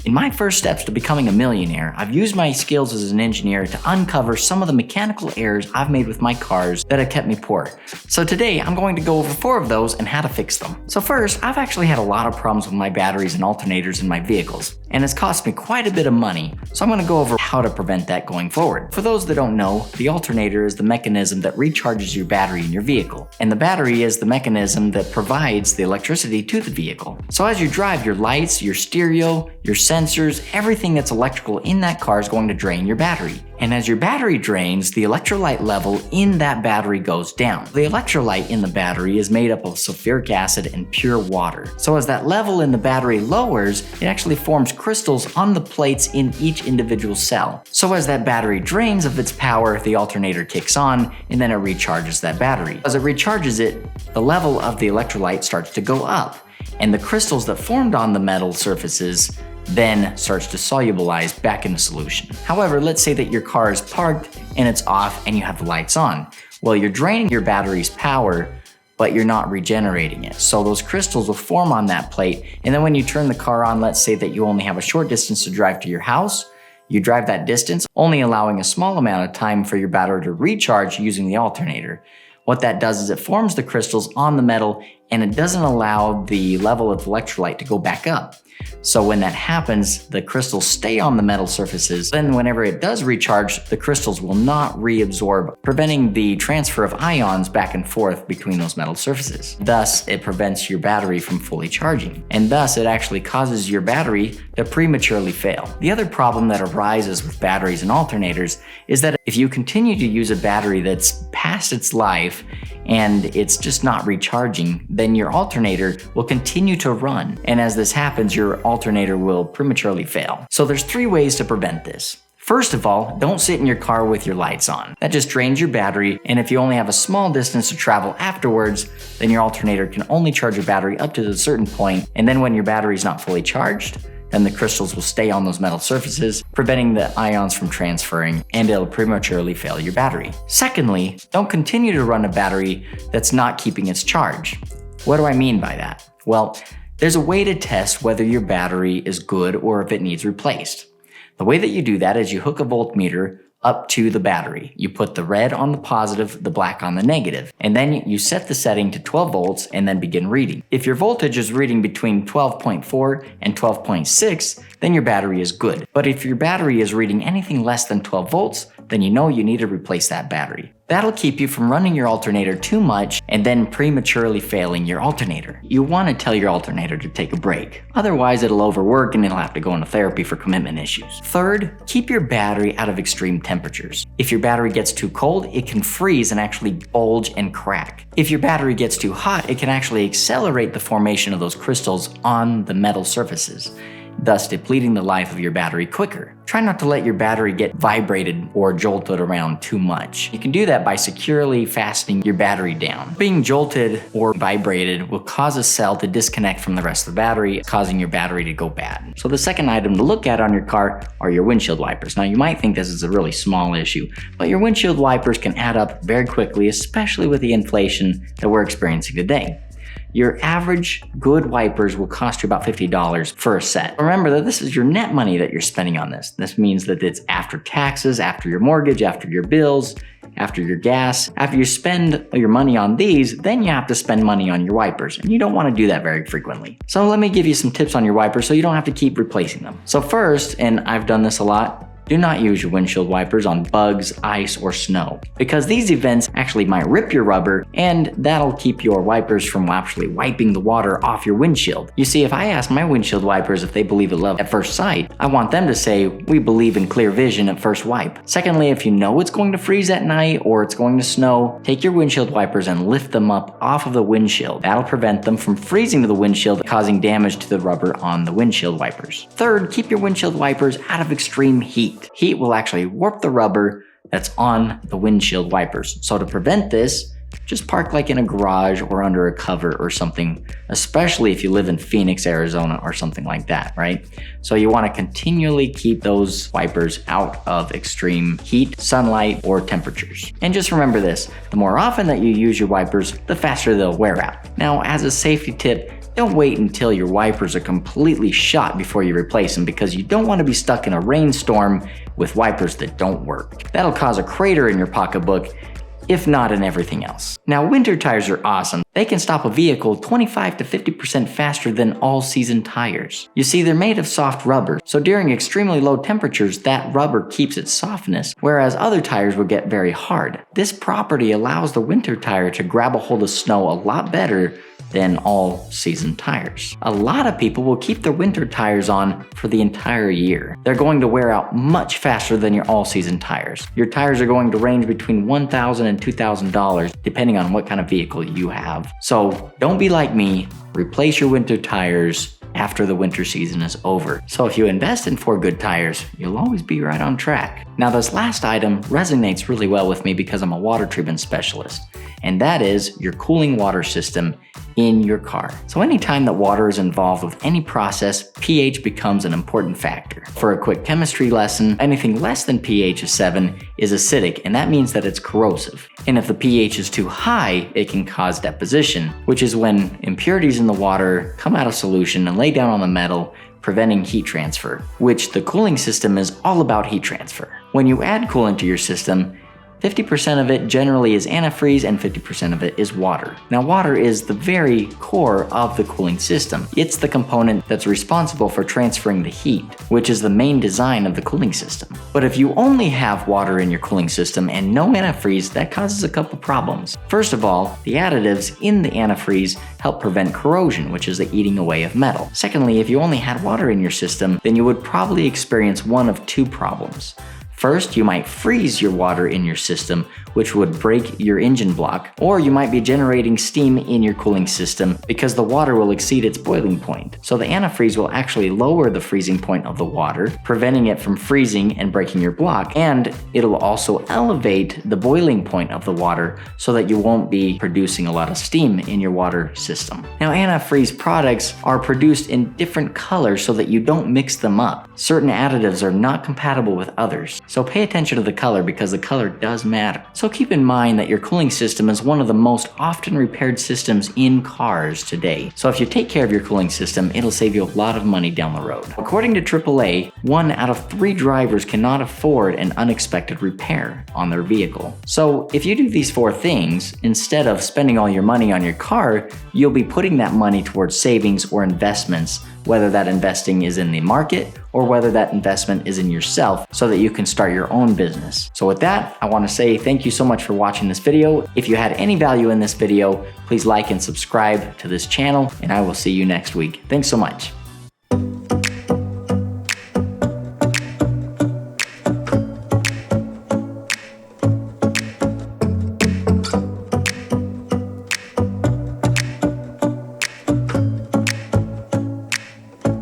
In my first steps to becoming a millionaire, I've used my skills as an engineer to uncover some of the mechanical errors I've made with my cars that have kept me poor. So today, I'm going to go over 4 of those and how to fix them. So first, I've actually had a lot of problems with my batteries and alternators in my vehicles, and it's cost me quite a bit of money, so I'm going to go over how to prevent that going forward. For those that don't know, the alternator is the mechanism that recharges your battery in your vehicle, and the battery is the mechanism that provides the electricity to the vehicle. So as you drive, your lights, your stereo, your sensors, everything that's electrical in that car is going to drain your battery. And as your battery drains, the electrolyte level in that battery goes down. The electrolyte in the battery is made up of sulfuric acid and pure water. So as that level in the battery lowers, it actually forms crystals on the plates in each individual cell. So as that battery drains of its power, the alternator kicks on, and then it recharges that battery. As it recharges it, the level of the electrolyte starts to go up, and the crystals that formed on the metal surfaces then starts to solubilize back into solution. However, let's say that your car is parked and it's off and you have the lights on. Well, you're draining your battery's power, but you're not regenerating it. So those crystals will form on that plate, and then when you turn the car on, let's say that you only have a short distance to drive to your house, you drive that distance, only allowing a small amount of time for your battery to recharge using the alternator. What that does is it forms the crystals on the metal, and it doesn't allow the level of electrolyte to go back up. So when that happens, the crystals stay on the metal surfaces. Then whenever it does recharge, the crystals will not reabsorb, preventing the transfer of ions back and forth between those metal surfaces. Thus, it prevents your battery from fully charging. And thus, it actually causes your battery to prematurely fail. The other problem that arises with batteries and alternators is that if you continue to use a battery that's past its life and it's just not recharging, then your alternator will continue to run. And as this happens, your alternator will prematurely fail. So there's 3 ways to prevent this. First of all, don't sit in your car with your lights on. That just drains your battery, and if you only have a small distance to travel afterwards, then your alternator can only charge your battery up to a certain point, and then when your battery is not fully charged, then the crystals will stay on those metal surfaces, preventing the ions from transferring, and it'll prematurely fail your battery. Secondly, don't continue to run a battery that's not keeping its charge. What do I mean by that? Well, there's a way to test whether your battery is good or if it needs replaced. The way that you do that is you hook a voltmeter up to the battery. You put the red on the positive, the black on the negative, and then you set the setting to 12 volts and then begin reading. If your voltage is reading between 12.4 and 12.6, then your battery is good. But if your battery is reading anything less than 12 volts, then you know you need to replace that battery. That'll keep you from running your alternator too much and then prematurely failing your alternator. You want to tell your alternator to take a break. Otherwise, it'll overwork and it'll have to go into therapy for commitment issues. Third, keep your battery out of extreme temperatures. If your battery gets too cold, it can freeze and actually bulge and crack. If your battery gets too hot, it can actually accelerate the formation of those crystals on the metal surfaces, thus depleting the life of your battery quicker. Try not to let your battery get vibrated or jolted around too much. You can do that by securely fastening your battery down. Being jolted or vibrated will cause a cell to disconnect from the rest of the battery, causing your battery to go bad. So the second item to look at on your car are your windshield wipers. Now you might think this is a really small issue, but your windshield wipers can add up very quickly, especially with the inflation that we're experiencing today. Your average good wipers will cost you about $50 for a set. Remember that this is your net money that you're spending on this. This means that it's after taxes, after your mortgage, after your bills, after your gas. After you spend your money on these, then you have to spend money on your wipers, and you don't want to do that very frequently. So let me give you some tips on your wipers so you don't have to keep replacing them. So first, and I've done this a lot, do not use your windshield wipers on bugs, ice, or snow, because these events actually might rip your rubber, and that'll keep your wipers from actually wiping the water off your windshield. You see, if I ask my windshield wipers if they believe in love at first sight, I want them to say, we believe in clear vision at first wipe. Secondly, if you know it's going to freeze at night or it's going to snow, take your windshield wipers and lift them up off of the windshield. That'll prevent them from freezing to the windshield, causing damage to the rubber on the windshield wipers. Third, keep your windshield wipers out of extreme heat. Heat will actually warp the rubber that's on the windshield wipers. So to prevent this, just park like in a garage or under a cover or something, especially if you live in Phoenix, Arizona or something like that, right? So you want to continually keep those wipers out of extreme heat, sunlight, or temperatures. And just remember this, the more often that you use your wipers, the faster they'll wear out. Now, as a safety tip, Don't wait until your wipers are completely shot before you replace them, because you don't want to be stuck in a rainstorm with wipers that don't work. That'll cause a crater in your pocketbook, if not in everything else. Now, winter tires are awesome. They can stop a vehicle 25 to 50% faster than all-season tires. You see, they're made of soft rubber, so during extremely low temperatures, that rubber keeps its softness, whereas other tires will get very hard. This property allows the winter tire to grab a hold of snow a lot better than all-season tires. A lot of people will keep their winter tires on for the entire year. They're going to wear out much faster than your all-season tires. Your tires are going to range between $1,000 and $2,000 depending on what kind of vehicle you have. So don't be like me, replace your winter tires after the winter season is over. So if you invest in 4 good tires, you'll always be right on track. Now, this last item resonates really well with me because I'm a water treatment specialist, and that is your cooling water system in your car. So anytime that water is involved with any process, pH becomes an important factor. For a quick chemistry lesson, anything less than pH of 7 is acidic, and that means that it's corrosive. And if the pH is too high, it can cause deposition, which is when impurities in the water come out of solution and lay down on the metal, preventing heat transfer, which the cooling system is all about heat transfer. When you add coolant to your system, 50% of it generally is antifreeze and 50% of it is water. Now, water is the very core of the cooling system. It's the component that's responsible for transferring the heat, which is the main design of the cooling system. But if you only have water in your cooling system and no antifreeze, that causes a couple problems. First of all, the additives in the antifreeze help prevent corrosion, which is the eating away of metal. Secondly, if you only had water in your system, then you would probably experience one of 2 problems. First, you might freeze your water in your system, which would break your engine block, or you might be generating steam in your cooling system because the water will exceed its boiling point. So the antifreeze will actually lower the freezing point of the water, preventing it from freezing and breaking your block, and it'll also elevate the boiling point of the water so that you won't be producing a lot of steam in your water system. Now, antifreeze products are produced in different colors so that you don't mix them up. Certain additives are not compatible with others. So pay attention to the color, because the color does matter. So keep in mind that your cooling system is one of the most often repaired systems in cars today. So if you take care of your cooling system, it'll save you a lot of money down the road. According to AAA, 1 out of 3 drivers cannot afford an unexpected repair on their vehicle. So if you do these 4 things, instead of spending all your money on your car, you'll be putting that money towards savings or investments, whether that investing is in the market or whether that investment is in yourself, so that you can start your own business. So with that, I want to say thank you so much for watching this video. If you had any value in this video, please like and subscribe to this channel, and I will see you next week. Thanks so much.